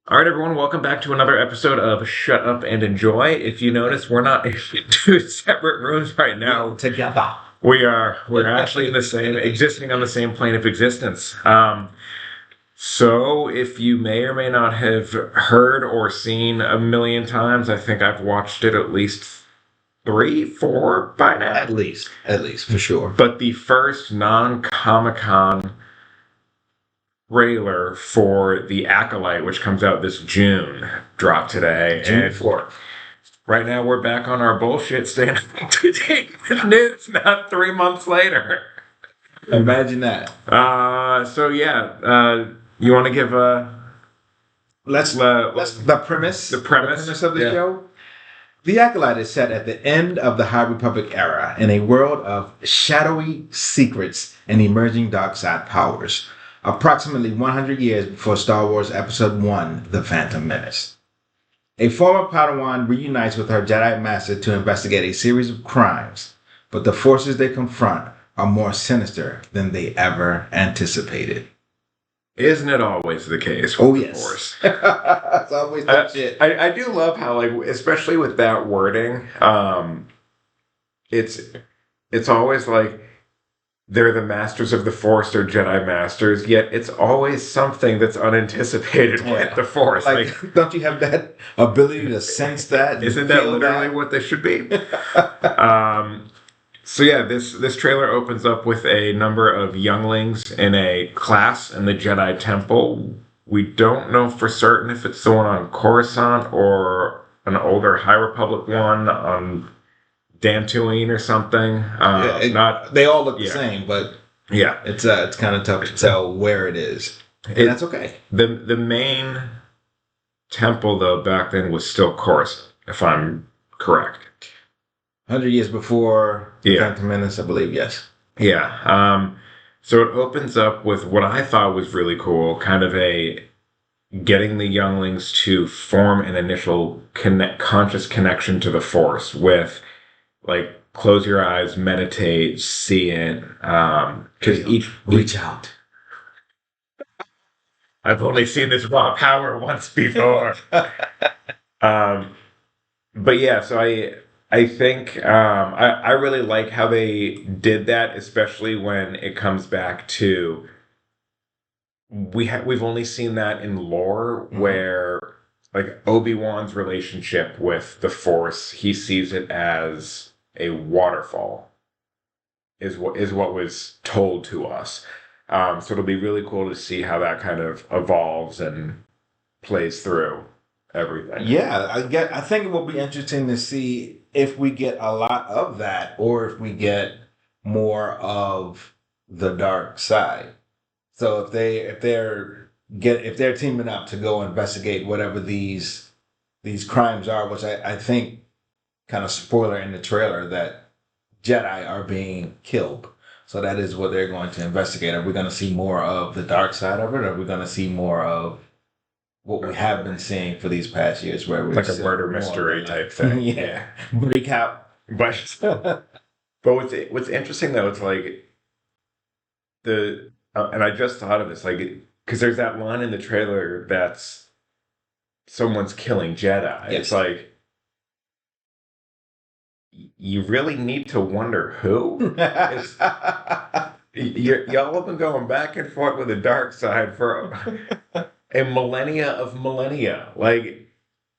All right, everyone, welcome back to another episode of Shut Up and Enjoy. If you notice, we're not in two separate rooms right now. Together. We're actually in the same, existing on the same plane of existence. So if you may or may not have heard or seen a million times, I think I've watched it at least 3, 4 by now. At least, for sure. But the first non-Comic-Con trailer for the Acolyte, which comes out this June, dropped today. June 4th. Right now, we're back on our bullshit, staying up to date with news, not 3 months later. Imagine that. You want to give the premise of the show? The Acolyte is set at the end of the High Republic era in a world of shadowy secrets and emerging dark side powers, approximately 100 years before Star Wars Episode 1, The Phantom Menace. A former Padawan reunites with her Jedi Master to investigate a series of crimes, but the forces they confront are more sinister than they ever anticipated. Isn't it always the case? Oh, yes. It's always that shit. I do love how, especially with that wording, it's always like they're the masters of the Force or Jedi masters, yet it's always something that's unanticipated with the Force. Don't you have that ability to sense that? Isn't that literally what they should be? This trailer opens up with a number of younglings in a class in the Jedi Temple. We don't know for certain if it's the one on Coruscant or an older High Republic one on Dantooine or something. They all look the same, but yeah, it's kind of tough to tell where it is. And that's okay. The main temple though back then was still Coruscant, if I'm correct. 100 years before Phantom Menace, I believe. Yes. Yeah. So it opens up with what I thought was really cool, kind of getting the younglings to form an initial conscious connection to the Force with, close your eyes, meditate, see it. Because reach out. I've only seen this raw power once before. So I think I really like how they did that, especially when it comes back to we've only seen that in lore where Obi-Wan's relationship with the Force, he sees it as a waterfall is what was told to us. So it'll be really cool to see how that kind of evolves and plays through everything. Yeah, I think it will be interesting to see if we get a lot of that or if we get more of the dark side. So if they're teaming up to go investigate whatever these crimes are, which I think kind of spoiler in the trailer that Jedi are being killed. So that is what they're going to investigate. Are we going to see more of the dark side of it? Or are we going to see more of what we have been seeing for these past years, where we're like a murder mystery type thing? Yeah. Recap. But what's interesting though, it's and I just thought of this, because there's that line in the trailer that's someone's killing Jedi. Yes. It's you really need to wonder who. Y'all have been going back and forth with the dark side for a millennia of millennia.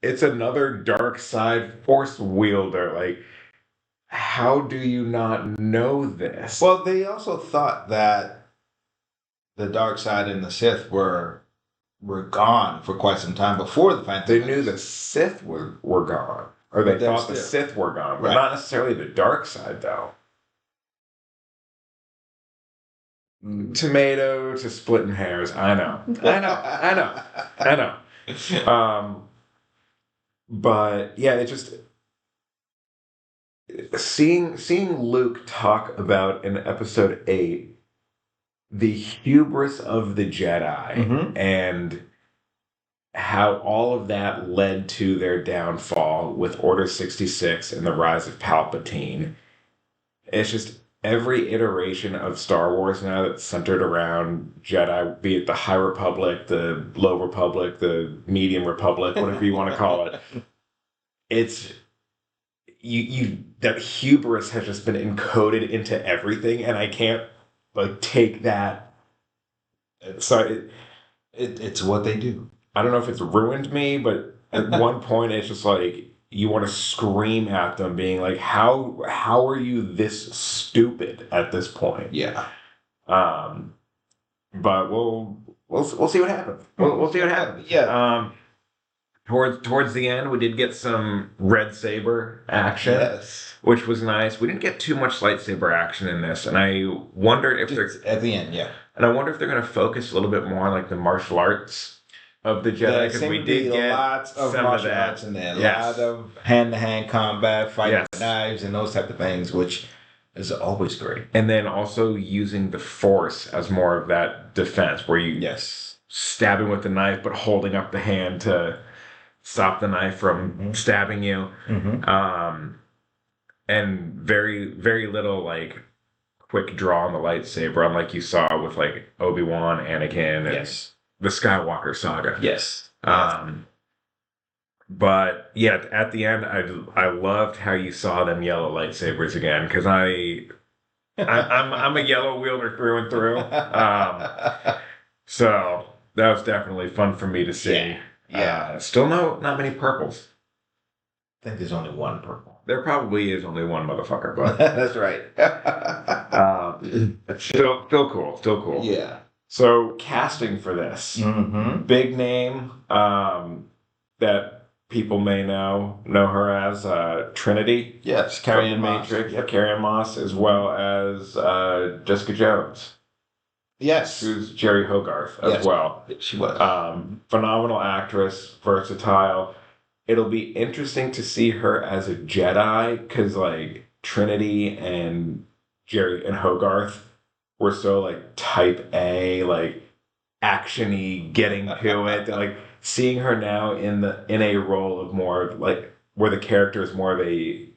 It's another dark side Force wielder. How do you not know this? Well, they also thought that the dark side and the Sith were gone for quite some time before the Phantom Menace. They knew the Sith were gone. Or they thought the Sith were gone, but not necessarily the dark side, though. Tomato to splitting hairs. I know. But yeah, it just seeing Luke talk about in Episode 8 the hubris of the Jedi and how all of that led to their downfall with Order 66 and the rise of Palpatine. It's just every iteration of Star Wars now that's centered around Jedi, be it the High Republic, the Low Republic, the Medium Republic, whatever you want to call it, it's that hubris has just been encoded into everything, and I can't like take that. So it's what they do. I don't know if it's ruined me, but at one point it's just like you want to scream at them, being like, "How are you this stupid at this point?" Yeah. But we'll see what happens. We'll see what happens. Yeah. Towards the end, we did get some red saber action, Yes. which was nice. We didn't get too much lightsaber action in this, and I wondered if they're at the end, yeah. and I wonder if they're going to focus a little bit more on like the martial arts of the Jedi, because we did get lots of some martial of that. arts in there. Yes. A lot of hand-to-hand combat, fighting Yes. with knives, and those type of things, which is always great. And then also using the Force as more of that defense, where you stabbing with the knife, but holding up the hand to stop the knife from stabbing you. And very, very little like quick draw on the lightsaber, unlike you saw with like Obi-Wan, Anakin, and the Skywalker saga. Yes. But yeah, at the end, I loved how you saw them yellow lightsabers again, because I'm a yellow wielder through and through. So that was definitely fun for me to see. Yeah. Still not many purples. I think there's only one purple. There probably is only one motherfucker, but that's right. still cool. Still cool. Yeah. So casting for this, big name that people may know her as Trinity. Yes, Carrie Ann Matrix. Yeah, Carrie Ann Moss, as well as Jessica Jones. Yes. Who's Jerry Hogarth as well. She was. Phenomenal actress, versatile. It'll be interesting to see her as a Jedi, because like Trinity and Jerry and Hogarth were so like type A, like action-y, getting to it. Like seeing her now in a role of more like where the character is more of a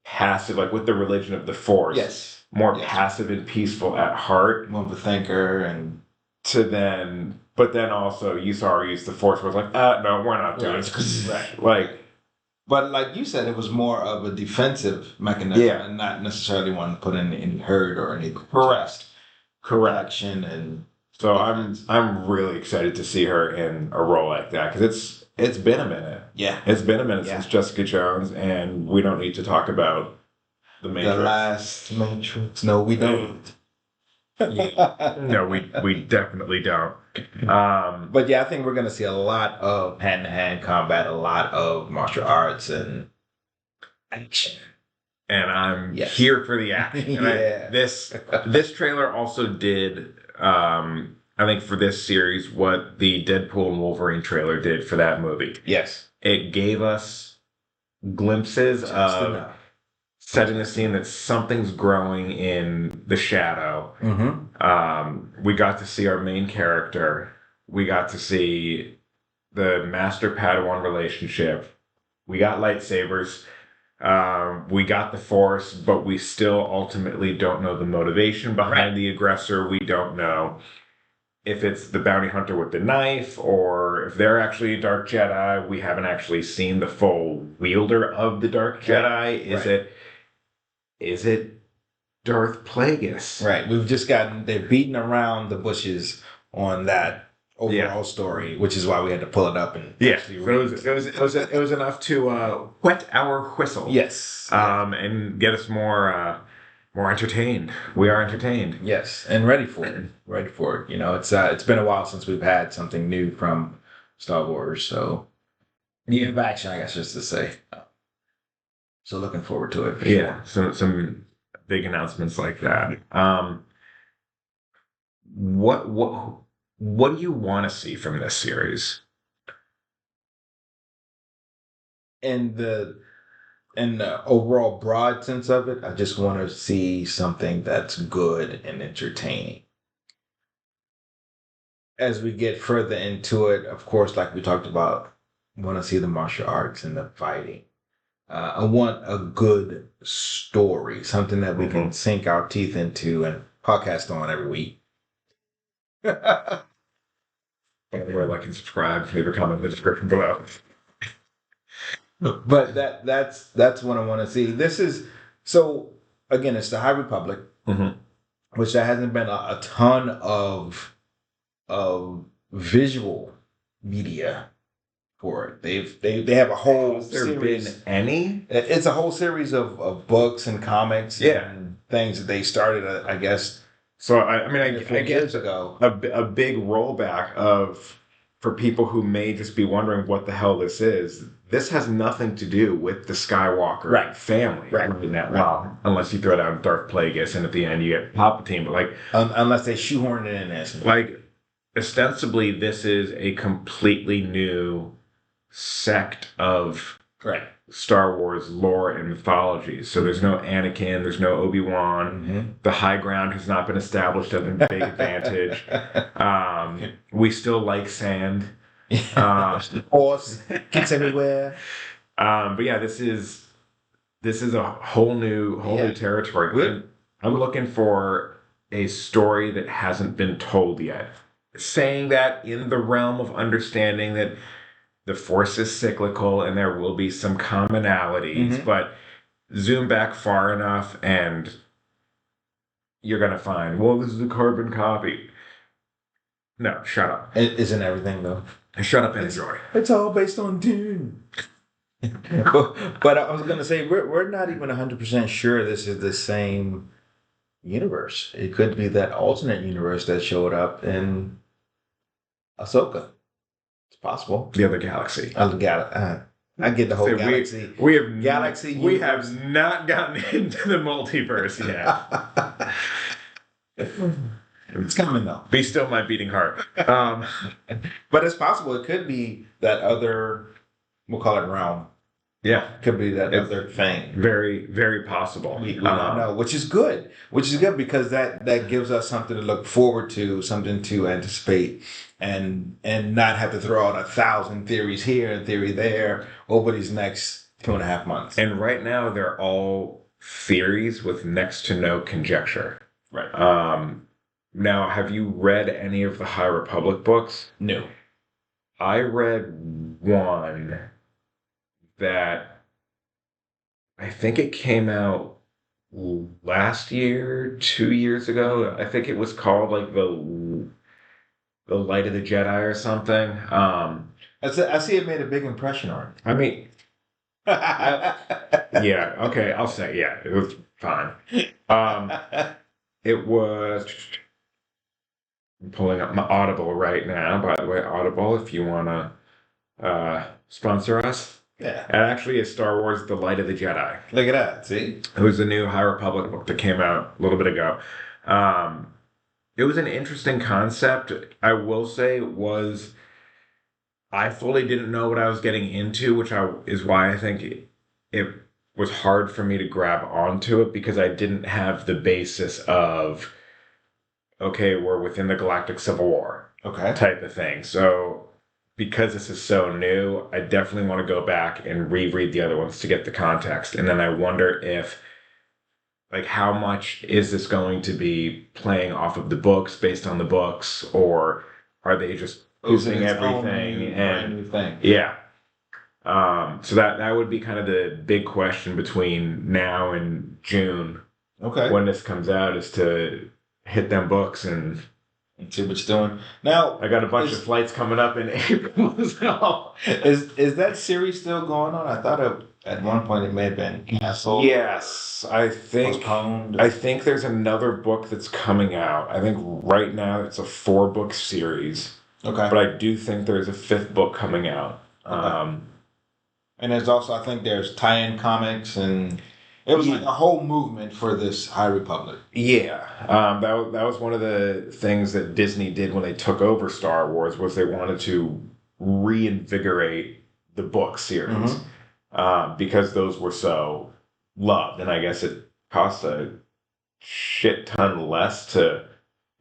passive, like with the religion of the Force. Yes. More passive and peaceful at heart. More of a thinker, and but then also you saw her use the Force, was like, no, we're not doing it. Right. Like, but like you said, it was more of a defensive mechanism, and not necessarily one to put in any hurt or any correct action. And so I'm really excited to see her in a role like that, because it's been a minute. Yeah, it's been a minute since Jessica Jones, and we don't need to talk about the Matrix. The last Matrix. No, we don't. No, we definitely don't. But yeah, I think we're going to see a lot of hand-to-hand combat, a lot of martial arts and action. And I'm here for the action. And this trailer also did, I think for this series, what the Deadpool and Wolverine trailer did for that movie. Yes. It gave us glimpses of setting the scene that something's growing in the shadow. We got to see our main character. We got to see the Master Padawan relationship. We got lightsabers. We got the Force, but we still ultimately don't know the motivation behind the aggressor. We don't know if it's the bounty hunter with the knife, or if they're actually a Dark Jedi. We haven't actually seen the full wielder of the Dark Jedi. Is it Darth Plagueis? Right. They're beating around the bushes on that overall story, which is why we had to pull it up and it was enough to whet our whistle. Yes. And get us more entertained. We are entertained. Yes, and ready for it. Ready for it. You know, it's been a while since we've had something new from Star Wars, so new action, I guess, just to say. So looking forward to it. For sure. Some big announcements like that. What do you want to see from this series? In the overall broad sense of it, I just want to see something that's good and entertaining. As we get further into it, of course, like we talked about, want to see the martial arts and the fighting. I want a good story, something that we can sink our teeth into and podcast on every week. By the way, like and subscribe. Leave a comment in the description below. But that's what I want to see. This is so again, it's the High Republic, which there hasn't been a ton of visual media for it. They have a whole Has there series. been any? It's a whole series of books and comics and things that they started, I guess. So I guess years ago, a big rollback for people who may just be wondering what the hell this is. This has nothing to do with the Skywalker family right now. Well, unless you throw down Darth Plagueis and at the end you get Palpatine, but like unless they shoehorn it in there. Like ostensibly, this is a completely new sect of Star Wars lore and mythology. So there's no Anakin, there's no Obi-Wan. The high ground has not been established as a big advantage. We still like sand. Horse gets everywhere. But yeah, this is a whole new territory. I'm looking for a story that hasn't been told yet. Saying that in the realm of understanding that the Force is cyclical and there will be some commonalities, but zoom back far enough and you're going to find, well, this is a carbon copy. No, shut up. It isn't everything, though. Shut up and enjoy. It's all based on Dune. But I was going to say, we're not even 100% sure this is the same universe. It could be that alternate universe that showed up in Ahsoka. It's possible. The other galaxy. I get the whole galaxy. We have not gotten into the multiverse yet. It's coming though. Be still my beating heart. But it's possible. It could be that other, we'll call it realm. Yeah. Could be that other thing. Very, very possible. We don't know, which is good. Which is good because that gives us something to look forward to, something to anticipate, and not have to throw out 1,000 theories here and theory there over these next 2.5 months. And right now they're all theories with next to no conjecture. Right. Now, have you read any of the High Republic books? No. I read one that I think it came out last year, 2 years ago. I think it was called like the Light of the Jedi or something. I see it made a big impression on it. I mean, yeah, okay, I'll say, yeah, it was fine. It was... I'm pulling up my Audible right now. By the way, Audible, if you want to sponsor us. Yeah. It actually is Star Wars The Light of the Jedi. Look at that, see? It was the new High Republic book that came out a little bit ago. It was an interesting concept. I will say I fully didn't know what I was getting into, which is why I think it was hard for me to grab onto it, because I didn't have the basis of, okay, we're within the Galactic Civil War type of thing. So because this is so new, I definitely want to go back and reread the other ones to get the context. And then I wonder if, like, how much is this going to be playing off of the books, based on the books, or are they just using everything and yeah. So that would be kind of the big question between now and June. Okay. When this comes out, is to hit them books and see what you're doing. Now I got a bunch of flights coming up in April as well. Is that series still going on? I thought at one point it may have been canceled. Yes, I think postponed. I think there's another book that's coming out. I think right now it's a 4-book series. Okay. But I do think there's a 5th book coming out. Okay. And there's also, I think there's tie-in comics, and it was like a whole movement for this High Republic. Yeah. That was one of the things that Disney did when they took over Star Wars, was they wanted to reinvigorate the book series. Because those were so loved. And I guess it costs a shit ton less to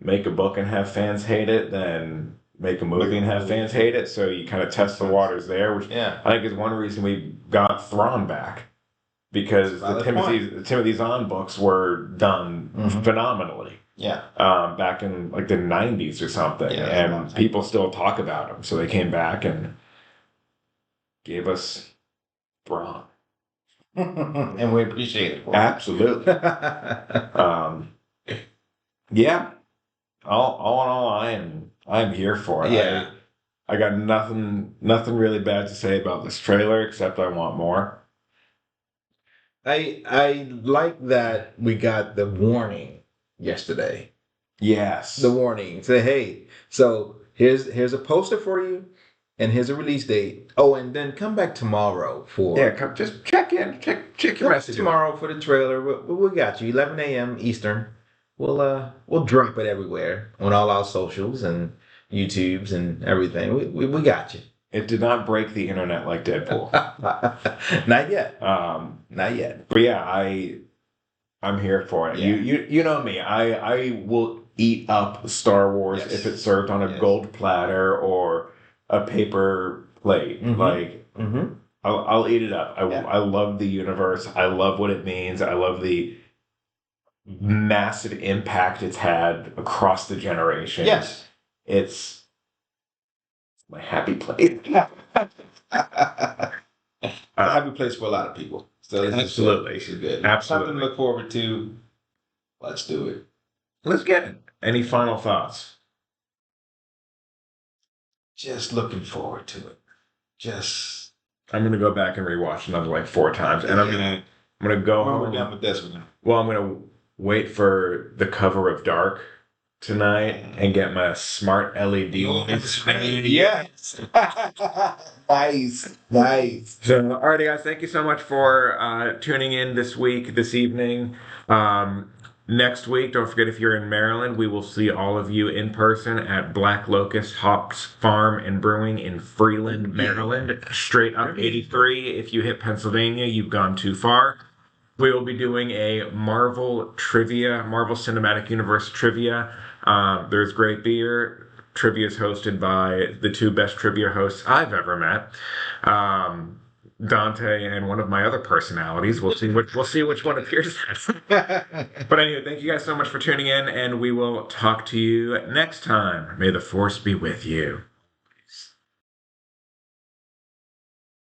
make a book and have fans hate it than make a movie and have fans hate it. So you kind of test the waters there, which I think is one reason we got Thrawn back. because Valid the Timothy Zahn books were done phenomenally. Yeah. Back in like the 90s or something, and people still talk about them. So they came back and gave us Braun. And we appreciate it. Absolutely. Yeah. All in all, I'm here for it. Yeah. I got nothing really bad to say about this trailer except I want more. I like that we got the warning yesterday. Yes. The warning. Say, hey, so here's a poster for you, and here's a release date. Oh, and then come back tomorrow for just check in, check your message tomorrow for the trailer. We got you 11 a.m. Eastern. We'll drop it everywhere on all our socials and YouTubes and everything. We got you. It did not break the internet like Deadpool. Not yet. Not yet. But yeah, I'm here for it. Yeah. You know me. I will eat up Star Wars if it's served on a gold platter or a paper plate. Like I'll eat it up. I love the universe. I love what it means. I love the massive impact it's had across the generations. Yes. It's my happy place. A happy place for a lot of people. So absolutely. This is good. Absolutely. Something to look forward to. Let's do it. Let's get it. Any final thoughts? Just looking forward to it. I'm gonna go back and rewatch another like 4 times, and I'm gonna go home. We're done with this one. Well, I'm gonna wait for the cover of Dark tonight and get my smart LED. Yes. Nice. So, alrighty, guys, thank you so much for tuning in this evening. Next week, don't forget, if you're in Maryland, we will see all of you in person at Black Locust Hops Farm and Brewing in Freeland, Maryland. Straight up 83. If you hit Pennsylvania, you've gone too far. We will be doing a Marvel Cinematic Universe trivia. There's great beer. Trivia is hosted by the 2 best trivia hosts I've ever met. Dante and one of my other personalities. We'll see which one appears. But anyway, thank you guys so much for tuning in, and we will talk to you next time. May the Force be with you.